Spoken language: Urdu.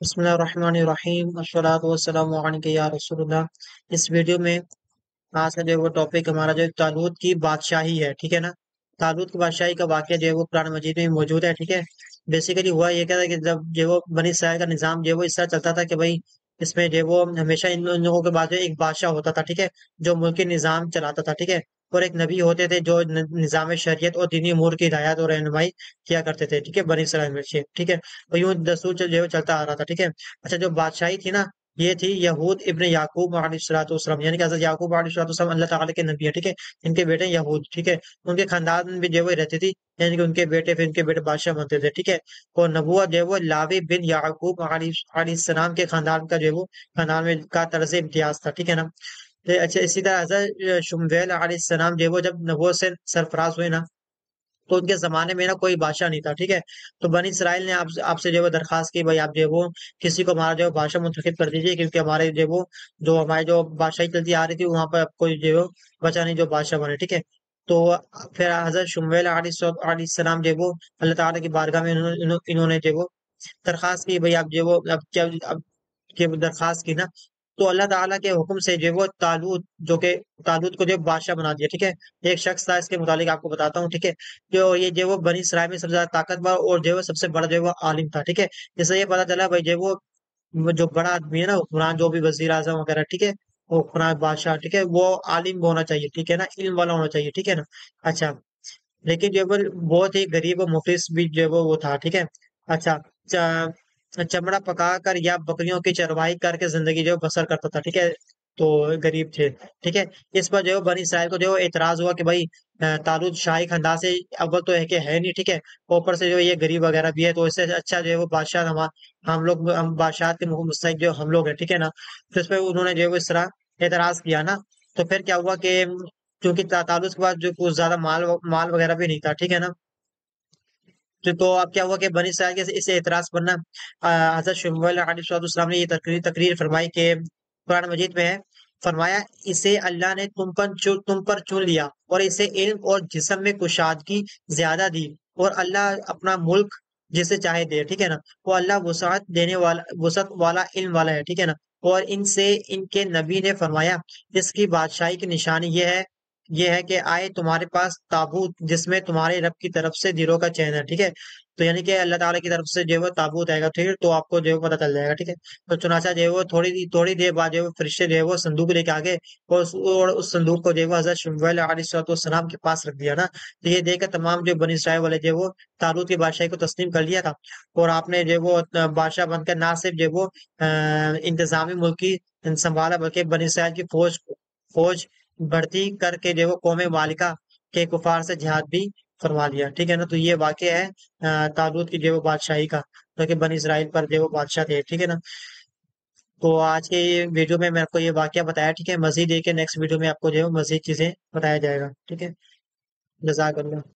بسم اللہ الرحمن الرحیم والصلاۃ والسلام علیک یا رسول اللہ۔ اس ویڈیو میں آج کا جو ہے وہ ٹاپک ہمارا جو ہے طالوت کی بادشاہی ہے، ٹھیک ہے نا۔ طالوت کی بادشاہی کا واقعہ جو ہے وہ قرآن مجید میں موجود ہے، ٹھیک ہے۔ بیسیکلی ہوا یہ کہتا ہے کہ جب جو ہے وہ بنی اسرائیل کا نظام جو ہے وہ اس طرح چلتا تھا کہ بھائی اس میں جو ہے وہ ہمیشہ ان لوگوں کے بعد جو ہے ایک بادشاہ ہوتا تھا، ٹھیک ہے، جو ملکی نظام چلاتا تھا، ٹھیک ہے۔ اور ایک نبی ہوتے تھے جو نظام شریعت اور دینی امور کی ہدایت اور رہنمائی کیا کرتے تھے، ٹھیک ہے، بنی اسرائیل میں سے، ٹھیک ہے۔ اور یوں دستور جو ہے وہ چلتا آ رہا تھا، ٹھیک ہے۔ اچھا، جو بادشاہی تھی نا، یہ تھی یہود ابن یعقوب علیہ الصلوۃ والسلام، یعنی کہ حضرت یعقوب علیہ الصلوۃ والسلام اللہ تعالیٰ کے نبی ہے، ٹھیک ہے۔ ان کے بیٹے یہود، ٹھیک ہے۔ ان کے خاندان میں بھی جو ہے وہ رہتی تھی، یعنی کہ ان کے بیٹے پھر ان کے بیٹے بادشاہ بنتے تھے، ٹھیک ہے۔ اور نبوت جو ہے وہ لاوی بن یعقوب علیہ السلام کے خاندان کا جو ہے وہ خاندان میں کا طرز امتیاز تھا، ٹھیک ہے نا۔ اچھا، اسی طرح حضرت شمویل علیہ السلام جو ہے وہ جب نبوت سے سرفراز ہوئے نا، تو ان کے زمانے میں نا کوئی بادشاہ نہیں تھا، ٹھیک ہے۔ تو بنی اسرائیل نے آپ سے جو ہے وہ درخواست کی، بھائی آپ جو ہے وہ کسی کو ہمارا جو ہے بادشاہ منتخب کر دیجیے، کیونکہ ہمارے جو ہماری جو بادشاہی چلتی آ رہی تھی وہاں پر اب کوئی جو ہے وہ بچا نہیں جو بادشاہ بنے، ٹھیک ہے۔ تو پھر حضرت شمویل علیہ السلام جو ہے وہ اللہ تعالیٰ کی بارگاہ میں انہوں نے جو ہے وہ درخواست کی، بھائی آپ جو ہے وہ اب کیا اب کی درخواست کی نا، تو اللہ تعالیٰ کے حکم سے جو ہے وہ طالوت کو جو ہے بادشاہ بنا دیا، ٹھیک ہے۔ ایک شخص تھا، اس کے متعلق آپ کو بتاتا ہوں، ٹھیک ہے۔ جو یہ جو ہے وہ بنی اسرائیل میں سب سے زیادہ طاقتور اور جو ہے وہ سب سے بڑا جو ہے وہ عالم تھا، ٹھیک ہے۔ جس سے یہ پتا چلا بھائی جو ہے وہ جو بڑا آدمی ہے نا، حکمران جو بھی وزیر اعظم وغیرہ، ٹھیک ہے، وہ حکمران بادشاہ، ٹھیک ہے، وہ عالم ہونا چاہیے، ٹھیک ہے نا، علم والا ہونا چاہیے، ٹھیک ہے نا۔ اچھا، لیکن جو ہے وہ بہت ہی غریب و مفلس بھی جو ہے وہ تھا، ٹھیک ہے۔ اچھا، چمڑا پکا کر یا بکریوں کی چروائی کر کے زندگی جو ہے بسر کرتا تھا، ٹھیک ہے۔ تو غریب تھے، ٹھیک ہے۔ اس پر جو ہے بنی اسرائیل کو جو ہے اعتراض ہوا کہ بھائی طالوت شاہی خاندان سے اول تو ہے کہ ہے نہیں، ٹھیک ہے، اوپر سے جو یہ غریب وغیرہ بھی ہے، تو اس سے اچھا جو ہے وہ بادشاہ ہم بادشاہت کے مستحق جو ہم لوگ ہیں، ٹھیک ہے نا۔ پھر اس پہ انہوں نے جو ہے وہ اس طرح اعتراض کیا نا، تو پھر کیا ہوا کہ کیونکہ طالوت کے بعد جو کچھ زیادہ مال وغیرہ بھی نہیں تھا، ٹھیک ہے نا۔ تو اب کیا ہوا کہ بنی اسرائیل کے اس اعتراض پر نا حضرت شمویل علیہ السلام نے یہ تقریر فرمائی کہ قرآن مجید میں ہے، فرمایا اسے اللہ نے تم پر چن لیا اور اسے علم اور جسم میں کشادگی زیادہ دی، اور اللہ اپنا ملک جسے چاہے دے، ٹھیک ہے نا۔ وہ اللہ وسعت والا علم والا ہے، ٹھیک ہے نا۔ اور ان کے نبی نے فرمایا اس کی بادشاہی کی نشانی یہ ہے کہ آئے تمہارے پاس تابوت جس میں تمہارے رب کی طرف سے دلوں کا چین ہے، ٹھیک ہے۔ تو یعنی کہ اللہ تعالیٰ کی طرف سے جو ہے وہ تابوت آئے گا، ٹھیک ہے، تو آپ کو جو ہے وہ پتہ چل جائے گا، ٹھیک ہے۔ تو چنانچہ جو ہے وہ تھوڑی دیر بعد جو ہے وہ فرشتے جو ہے وہ صندوق لے کے آگے، اور اس صندوق کو جو ہے وہ حضرت شمویل علیہ السلام کے پاس رکھ دیا نا۔ تو یہ دیکھ کر تمام جو بنی اسرائیل والے جو ہے وہ طالوت کی بادشاہی کو تسلیم کر لیا تھا، اور آپ نے جو ہے وہ بادشاہ بن کر نہ صرف جو ہے وہ انتظامی ملکی سنبھالا، بلکہ بنی اسرائیل کی فوج بھرتی کر کے جو ہے وہ قوم مالکہ کے کفار سے جہاد بھی فرما لیا، ٹھیک ہے نا۔ تو یہ واقعہ ہے طالوت کی جو ہے وہ بادشاہی کا، جو کہ بنی اسرائیل پر جو ہے وہ بادشاہ تھے، ٹھیک ہے نا۔ تو آج کے ویڈیو میں آپ کو یہ واقعہ بتایا، ٹھیک ہے۔ مزید نیکسٹ ویڈیو میں آپ کو جو ہے وہ مزید چیزیں بتایا جائے گا، ٹھیک ہے۔ جزاک اللہ۔